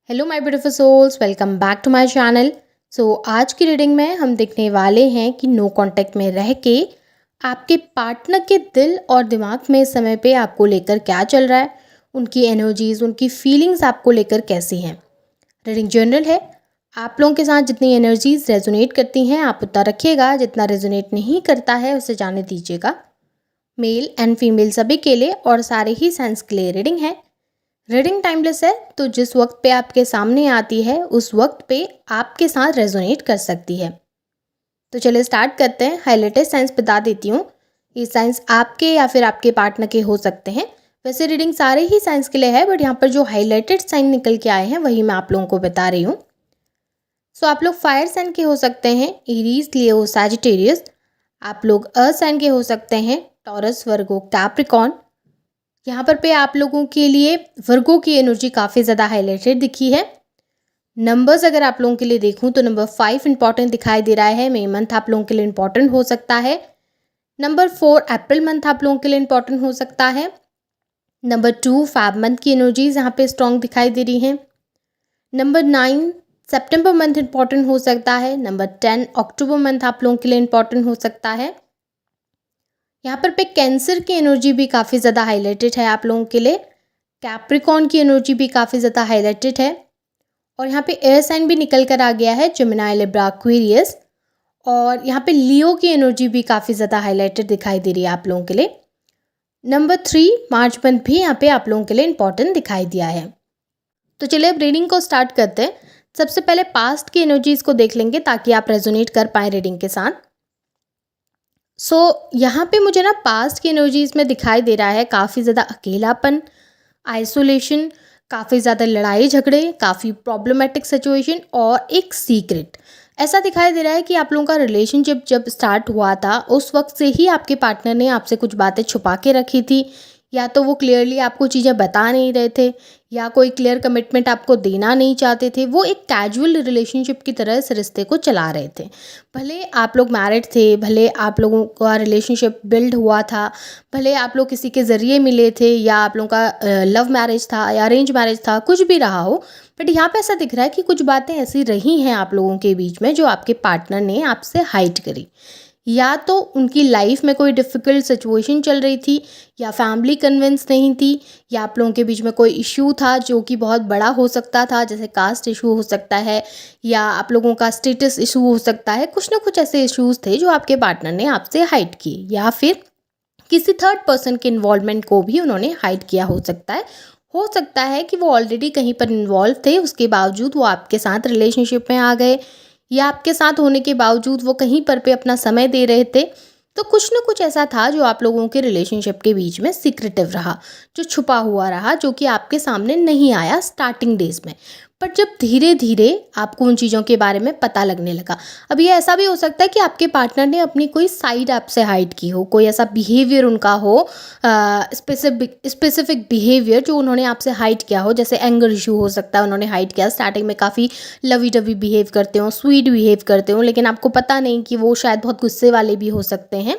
Hello my beautiful souls, welcome back to my channel. आज की reading में हम देखने वाले हैं कि नो कांटेक्ट में रह के आपके पार्टनर के दिल और दिमाग में इस समय पे आपको लेकर क्या चल रहा है, उनकी एनर्जीज, उनकी फीलिंग्स आपको लेकर कैसी हैं। रीडिंग जनरल है। आप लोगों के साथ जितनी एनर्जीज रेजोनेट करती हैं आप उतना रखिएगा, जितना रेजोनेट नहीं करता है उसे जाने दीजिएगा। मेल एंड फीमेल सभी के लिए और सारे ही साइंस के लिए रीडिंग है। रीडिंग टाइमलेस है, तो जिस वक्त पे आपके सामने आती है उस वक्त पे आपके साथ रेजोनेट कर सकती है। तो चलिए स्टार्ट करते हैं। हाईलाइटेड साइंस बता देती हूँ। ये साइंस आपके या फिर आपके पार्टनर के हो सकते हैं। वैसे रीडिंग सारे ही साइंस के लिए है, बट यहाँ पर जो हाईलाइटेड साइन निकल के आए हैं वही मैं आप लोगों को बता रही हूँ। आप लोग फायर साइन के हो सकते हैं, एरीज, लियो, सैजिटेरियस। आप लोग अर्थ साइन के हो सकते हैं, टॉरस, वर्गो, कैप्रिकॉर्न। यहाँ पर पे आप लोगों के लिए वर्गो की एनर्जी काफ़ी ज़्यादा हाईलाइटेड दिखी है। नंबर्स अगर आप लोगों के लिए देखूँ तो नंबर 5 इंपॉर्टेंट दिखाई दे रहा है। मई मंथ आप लोगों के लिए इंपॉर्टेंट हो सकता है। नंबर 4 अप्रैल मंथ आप लोगों के लिए इंपॉर्टेंट हो सकता है। नंबर 2 फैब मंथ की एनर्जीज यहाँ पे स्ट्रॉन्ग दिखाई दे रही हैं। नंबर 9 सितंबर मंथ इंपॉर्टेंट हो सकता है। नंबर 10 अक्टूबर मंथ आप लोगों के लिए इंपॉर्टेंट हो सकता है। यहाँ पर पे कैंसर की एनर्जी भी काफ़ी ज़्यादा हाईलाइटेड है आप लोगों के लिए। कैप्रिकॉर्न की एनर्जी भी काफ़ी ज़्यादा हाईलाइटेड है। और यहाँ पे एयर साइन भी निकल कर आ गया है, जेमिनी, लिब्रा, एक्वेरियस। और यहाँ पे लियो की एनर्जी भी काफ़ी ज़्यादा हाईलाइटेड दिखाई दे रही है आप लोगों के लिए। नंबर 3 मार्च मंथ भी यहाँ पे आप लोगों के लिए इंपॉर्टेंट दिखाई दिया है। तो चलिए अब रीडिंग को स्टार्ट करते हैं। सबसे पहले पास्ट की एनर्जीज को देख लेंगे ताकि आप रेजोनेट कर पाएँ रीडिंग के साथ। यहाँ पे मुझे ना पास्ट की एनर्जीज में दिखाई दे रहा है काफ़ी ज़्यादा अकेलापन, आइसोलेशन, काफ़ी ज़्यादा लड़ाई झगड़े, काफ़ी प्रॉब्लमेटिक सिचुएशन और एक सीक्रेट। ऐसा दिखाई दे रहा है कि आप लोगों का रिलेशनशिप जब स्टार्ट हुआ था उस वक्त से ही आपके पार्टनर ने आपसे कुछ बातें छुपा के रखी थी, या तो वो क्लियरली आपको चीज़ें बता नहीं रहे थे, या कोई क्लियर कमिटमेंट आपको देना नहीं चाहते थे। वो एक कैजुअल रिलेशनशिप की तरह इस रिश्ते को चला रहे थे। भले आप लोग मैरिड थे, भले आप लोगों का रिलेशनशिप बिल्ड हुआ था, भले आप लोग किसी के ज़रिए मिले थे, या आप लोगों का लव मैरिज था या अरेंज मैरिज था, कुछ भी रहा हो, बट यहाँ पे ऐसा दिख रहा है कि कुछ बातें ऐसी रही हैं आप लोगों के बीच में जो आपके पार्टनर ने आपसे हाइड करी। या तो उनकी लाइफ में कोई डिफ़िकल्ट सिचुएशन चल रही थी, या फैमिली कन्विंस नहीं थी, या आप लोगों के बीच में कोई इशू था जो कि बहुत बड़ा हो सकता था, जैसे कास्ट इशू हो सकता है, या आप लोगों का स्टेटस इशू हो सकता है। कुछ ना कुछ ऐसे इश्यूज़ थे जो आपके पार्टनर ने आपसे हाइड किए, या फिर किसी थर्ड पर्सन के इन्वॉल्वमेंट को भी उन्होंने हाइड किया हो सकता है। हो सकता है कि वो ऑलरेडी कहीं पर इन्वॉल्व थे, उसके बावजूद वो आपके साथ रिलेशनशिप में आ गए, या आपके साथ होने के बावजूद वो कहीं पर पे अपना समय दे रहे थे। तो कुछ ना कुछ ऐसा था जो आप लोगों के रिलेशनशिप के बीच में सीक्रेटिव रहा, जो छुपा हुआ रहा, जो कि आपके सामने नहीं आया स्टार्टिंग डेज में। बट जब धीरे धीरे आपको उन चीज़ों के बारे में पता लगने लगा। अब ये ऐसा भी हो सकता है कि आपके पार्टनर ने अपनी कोई साइड आपसे हाइड की हो, कोई ऐसा बिहेवियर उनका हो, स्पेसिफिक बिहेवियर जो उन्होंने आपसे हाइड किया हो। जैसे एंगर इशू हो सकता है, उन्होंने हाइड किया। स्टार्टिंग में काफ़ी लवी डवी बिहेव करते हो, स्वीट बिहेव करते हो, लेकिन आपको पता नहीं कि वो शायद बहुत गुस्से वाले भी हो सकते हैं।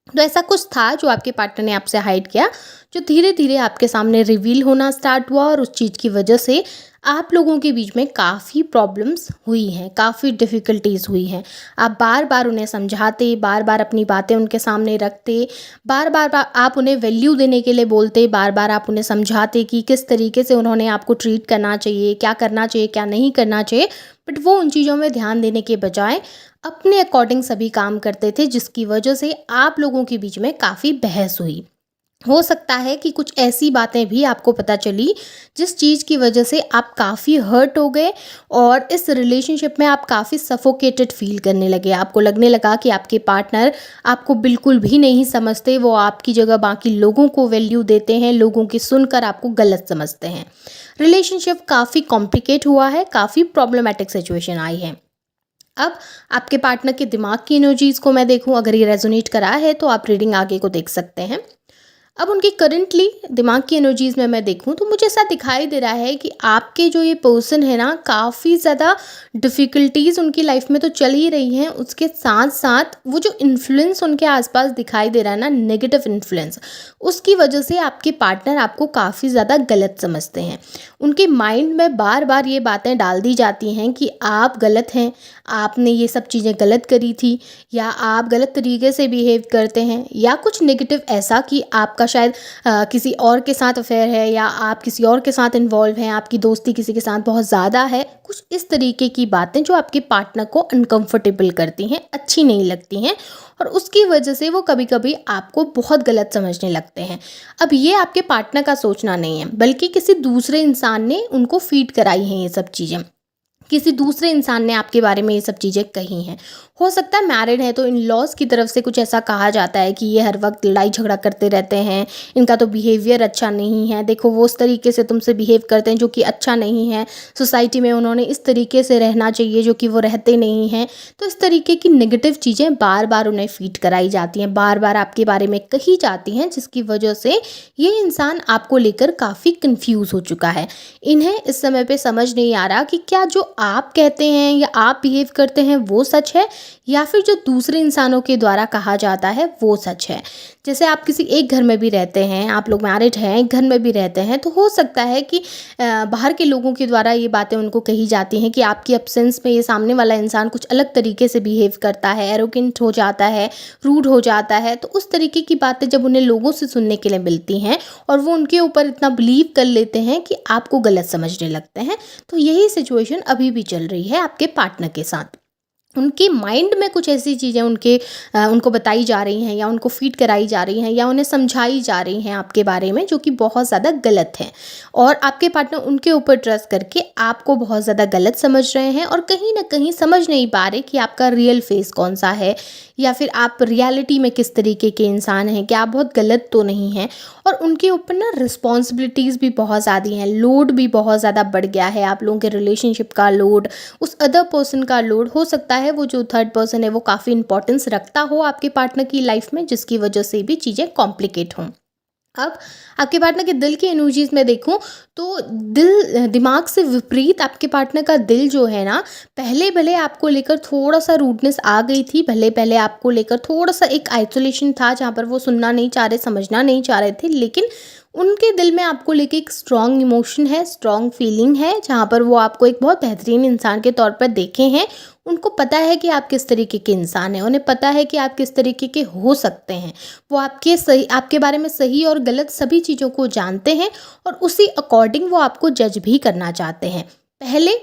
तो ऐसा कुछ था जो आपके पार्टनर ने आपसे हाइड किया, जो धीरे धीरे आपके सामने रिवील होना स्टार्ट हुआ, और उस चीज़ की वजह से आप लोगों के बीच में काफ़ी प्रॉब्लम्स हुई हैं, काफ़ी डिफ़िकल्टीज़ हुई हैं। आप बार बार उन्हें समझाते, बार बार अपनी बातें उनके सामने रखते, बार बार आप उन्हें वैल्यू देने के लिए बोलते, बार बार आप उन्हें समझाते कि किस तरीके से उन्होंने आपको ट्रीट करना चाहिए, क्या करना चाहिए, क्या नहीं करना चाहिए। बट वो उन चीज़ों में ध्यान देने के बजाय अपने अकॉर्डिंग सभी काम करते थे, जिसकी वजह से आप लोगों के बीच में काफ़ी बहस हुई। हो सकता है कि कुछ ऐसी बातें भी आपको पता चली जिस चीज़ की वजह से आप काफ़ी हर्ट हो गए, और इस रिलेशनशिप में आप काफ़ी सफोकेटेड फील करने लगे। आपको लगने लगा कि आपके पार्टनर आपको बिल्कुल भी नहीं समझते, वो आपकी जगह बाकी लोगों को वैल्यू देते हैं, लोगों की सुनकर आपको गलत समझते हैं। रिलेशनशिप काफ़ी कॉम्प्लिकेट हुआ है, काफ़ी प्रॉब्लमेटिक सिचुएशन आई है। अब आपके पार्टनर के दिमाग की एनर्जीज़ को मैं देखूं, अगर ये रेजोनेट करा है तो आप रीडिंग आगे को देख सकते हैं। अब उनकी करंटली दिमाग की एनर्जीज़ में मैं देखूँ तो मुझे ऐसा दिखाई दे रहा है कि आपके जो ये पर्सन है ना, काफ़ी ज़्यादा डिफ़िकल्टीज़ उनकी लाइफ में तो चल ही रही हैं, उसके साथ साथ वो जो इन्फ्लुएंस उनके आसपास दिखाई दे रहा है ना, नेगेटिव इन्फ्लुएंस, उसकी वजह से आपके पार्टनर आपको काफ़ी ज़्यादा गलत समझते हैं। उनके माइंड में बार बार ये बातें डाल दी जाती हैं कि आप गलत हैं, आपने ये सब चीज़ें गलत करी थी, या आप गलत तरीके से बिहेव करते हैं, या कुछ नेगेटिव ऐसा कि आपका शायद किसी और के साथ अफेयर है, या आप किसी और के साथ इन्वॉल्व हैं, आपकी दोस्ती किसी के साथ बहुत ज़्यादा है। कुछ इस तरीके की बातें जो आपके पार्टनर को अनकंफर्टेबल करती हैं, अच्छी नहीं लगती हैं, और उसकी वजह से वो कभी कभी आपको बहुत गलत समझने लगते हैं। अब ये आपके पार्टनर का सोचना नहीं है, बल्कि किसी दूसरे इंसान ने उनको फीड कराई हैं ये सब चीज़ें, किसी दूसरे इंसान ने आपके बारे में ये सब चीज़ें कही हैं। हो सकता है मैरिड है तो इन लॉज की तरफ से कुछ ऐसा कहा जाता है कि ये हर वक्त लड़ाई झगड़ा करते रहते हैं, इनका तो बिहेवियर अच्छा नहीं है, देखो वो उस तरीके से तुमसे बिहेव करते हैं जो कि अच्छा नहीं है, सोसाइटी में उन्होंने इस तरीके से रहना चाहिए जो कि वो रहते नहीं हैं। तो इस तरीके की नेगेटिव चीज़ें बार बार उन्हें फीड कराई जाती हैं, बार बार आपके बारे में कही जाती हैं, जिसकी वजह से ये इंसान आपको लेकर काफ़ी कंफ्यूज हो चुका है। इन्हें इस समय पे समझ नहीं आ रहा कि क्या जो आप कहते हैं या आप बिहेव करते हैं वो सच है, या फिर जो दूसरे इंसानों के द्वारा कहा जाता है वो सच है। जैसे आप किसी एक घर में भी रहते हैं, आप लोग मैरिड हैं, एक घर में भी रहते हैं, तो हो सकता है कि बाहर के लोगों के द्वारा ये बातें उनको कही जाती हैं कि आपकी एब्सेंस में ये सामने वाला इंसान कुछ अलग तरीके से बिहेव करता है, एरोगेंट हो जाता है, रूड हो जाता है। तो उस तरीके की बातें जब उन्हें लोगों से सुनने के लिए मिलती हैं और वो उनके ऊपर इतना बिलीव कर लेते हैं कि आपको गलत समझने लगते हैं, तो यही सिचुएशन अभी भी चल रही है आपके पार्टनर के साथ। उनके माइंड में कुछ ऐसी चीज़ें उनको बताई जा रही हैं, या उनको फीड कराई जा रही हैं, या उन्हें समझाई जा रही हैं आपके बारे में, जो कि बहुत ज़्यादा गलत है। और आपके पार्टनर उनके ऊपर ट्रस्ट करके आपको बहुत ज़्यादा गलत समझ रहे हैं, और कहीं ना कहीं समझ नहीं पा रहे कि आपका रियल फेस कौन सा है, या फिर आप रियलिटी में किस तरीके के इंसान हैं, कि आप बहुत गलत तो नहीं हैं। और उनके ऊपर ना रिस्पॉन्सिबिलिटीज़ भी बहुत ज़्यादा हैं, लोड भी बहुत ज़्यादा बढ़ गया है, आप लोगों के रिलेशनशिप का लोड, उस अदर पर्सन का लोड। हो सकता है वो जो थर्ड पर्सन है वो काफ़ी इंपॉर्टेंस रखता हो आपके पार्टनर की लाइफ में, जिसकी वजह से भी चीज़ें कॉम्प्लिकेट हों। अब आपके पार्टनर के दिल की एनर्जीज में देखूं तो दिमाग से विपरीत आपके पार्टनर का दिल जो है ना, पहले भले आपको लेकर थोड़ा सा रूडनेस आ गई थी, भले पहले आपको लेकर थोड़ा सा एक आइसोलेशन था जहाँ पर वो सुनना नहीं चाह रहे, समझना नहीं चाह रहे थे, लेकिन उनके दिल में आपको लेकर एक स्ट्रॉन्ग इमोशन है, स्ट्रॉन्ग फीलिंग है, जहाँ पर वो आपको एक बहुत बेहतरीन इंसान के तौर पर देखे हैं। उनको पता है कि आप किस तरीके के इंसान हैं, उन्हें पता है कि आप किस तरीके के हो सकते हैं। वो आपके बारे में सही और गलत सभी चीज़ों को जानते हैं, और उसी अकॉर्डिंग वो आपको जज भी करना चाहते हैं। पहले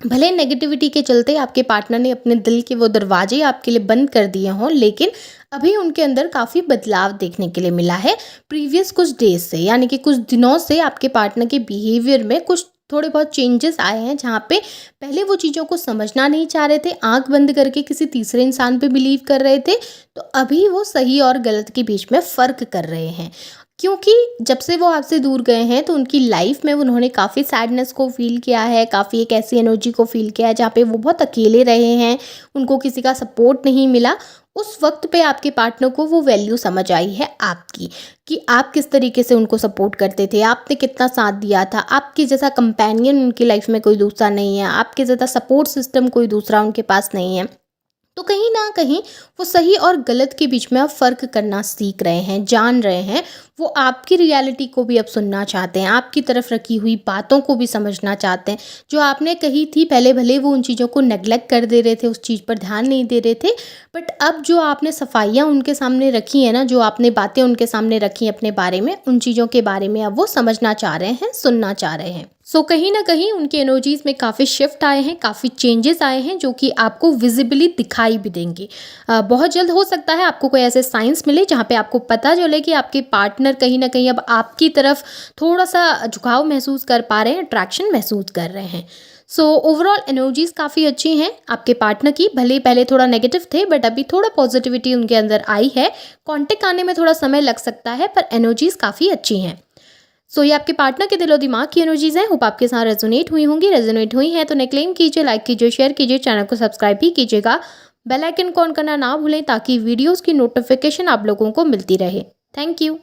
भले नेगेटिविटी के चलते आपके पार्टनर ने अपने दिल के वो दरवाजे आपके लिए बंद कर दिए हों, लेकिन अभी उनके अंदर काफ़ी बदलाव देखने के लिए मिला है प्रीवियस कुछ डेज से, यानी कि कुछ दिनों से आपके पार्टनर के बिहेवियर में कुछ थोड़े बहुत चेंजेस आए हैं, जहाँ पे पहले वो चीज़ों को समझना नहीं चाह रहे थे, आंख बंद करके किसी तीसरे इंसान पे बिलीव कर रहे थे, तो अभी वो सही और गलत के बीच में फ़र्क कर रहे हैं। क्योंकि जब से वो आपसे दूर गए हैं तो उनकी लाइफ में उन्होंने काफ़ी सैडनेस को फील किया है, काफ़ी एक ऐसी एनर्जी को फील किया है जहाँ पे वो बहुत अकेले रहे हैं, उनको किसी का सपोर्ट नहीं मिला। उस वक्त पे आपके पार्टनर को वो वैल्यू समझ आई है आपकी, कि आप किस तरीके से उनको सपोर्ट करते थे, आपने कितना साथ दिया था। आपके जैसा कंपेनियन उनकी लाइफ में कोई दूसरा नहीं है, आपके ज़्यादा सपोर्ट सिस्टम कोई दूसरा उनके पास नहीं है। तो कहीं ना कहीं वो सही और गलत के बीच में अब फ़र्क करना सीख रहे हैं, जान रहे हैं। वो आपकी रियलिटी को भी अब सुनना चाहते हैं, आपकी तरफ रखी हुई बातों को भी समझना चाहते हैं। जो आपने कही थी पहले, भले वो उन चीज़ों को नेगलेक्ट कर दे रहे थे, उस चीज़ पर ध्यान नहीं दे रहे थे, बट अब जो आपने सफाइयाँ उनके सामने रखी हैं ना, जो आपने बातें उनके सामने रखी हैं अपने बारे में, उन चीज़ों के बारे में अब वो समझना चाह रहे हैं, सुनना चाह रहे हैं। सो कहीं ना कहीं उनकी एनर्जीज़ में काफ़ी शिफ्ट आए हैं, काफ़ी चेंजेस आए हैं, जो कि आपको विजिबली दिखाई भी देंगे। बहुत जल्द हो सकता है आपको कोई ऐसे साइंस मिले जहाँ पे आपको पता चले कि आपके पार्टनर कहीं ना कहीं अब आपकी तरफ थोड़ा सा झुकाव महसूस कर पा रहे हैं, अट्रैक्शन महसूस कर रहे हैं। सो ओवरऑल एनर्जीज़ काफ़ी अच्छी हैं आपके पार्टनर की, भले पहले थोड़ा नेगेटिव थे बट अभी थोड़ा पॉजिटिविटी उनके अंदर आई है। कॉन्टेक्ट आने में थोड़ा समय लग सकता है, पर एनर्जीज़ काफ़ी अच्छी हैं। सो ये आपके पार्टनर के दिलो दिमाग की एनर्जीज हैं। होप आपके साथ रेजोनेट हुई होंगी। रेजोनेट हुई हैं तो उन्हें क्लेम कीजिए, लाइक कीजिए, शेयर कीजिए, चैनल को सब्सक्राइब भी कीजिएगा। बेल आइकन को ऑन करना ना भूलें ताकि वीडियोस की नोटिफिकेशन आप लोगों को मिलती रहे। Thank you.